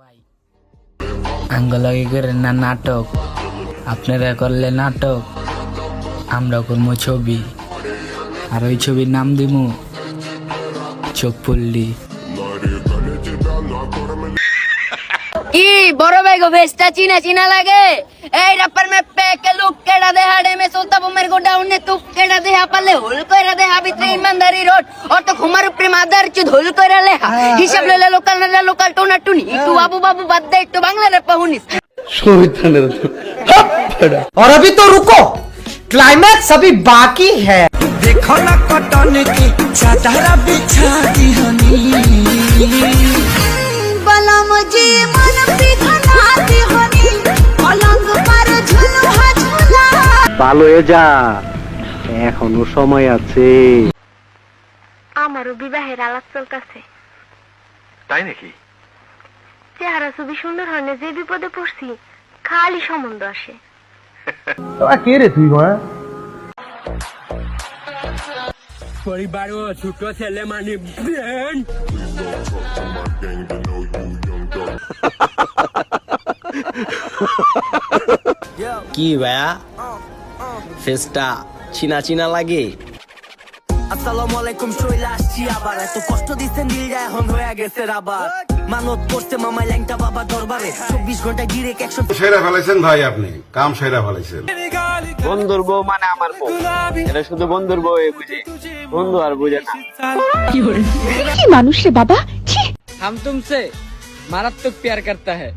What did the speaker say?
ভাই আঙ্গলগে করেন না নাটক, আপনারা করলে নাটক, আমরা করবো ছবি, আর ওই ছবির নাম দিমু চোখ পল্লী। কি বড় ভাই গো ভেস্টা চিনা চিনা লাগে? এই রাপার মে পেকে লুক কেডা দে হাড়ে মে সোলতা মেরে গো ডাউনে তু কেডা দে পালে হোল কইরা দে ভিতরে ইমানদারি রোড और तो खुमार ऊपर मादार चुद होल कइरा ले हिसाब ले लोकल टोना टुनी तू बाबू बाबू बात दे तो बांग्ला रे पहुनिस शोहितानेर और अभी तो रुको, क्लाइमैक्स अभी बाकी है। देखो ना कटन की चादर बिछा दी हनी बलम जी मन पिघला दी हनी पलंग पर झुलुहा झुला ভালো হয়ে যা, এখনো সময় আছে। আমারও বিবাহের আলাপ চলতেছে। তাই নাকি? চেহারা ছবি সুন্দর হয় না, যে বিপদে পড়ছি খালি সম্বন্ধ আসে। কে রে তুই? পরিবারও ছোট ছেলে মানে কি ভাইয়া ফেসটা চিনা চিনা লাগে? আসসালামু আলাইকুম, চলে আসছি আবার। এত কষ্ট দিচ্ছেন দিলটা এখন হয়ে গেছে রাবার। মানত করছে মামাই ল্যাংটা বাবা দরবারে 24 ঘন্টা ডিরেক্ট 100 সেরা ফেলাইছেন ভাই, আপনি কাম সেরা ফেলাইছেন। বন্ধুর বউ মানে আমার বউ, এটা শুধু বন্ধুর বউ বুঝে, বন্ধু আর বুঝে না। কি মানুষ রে বাবা, हम तुमसे मारात्मक प्यार करता है।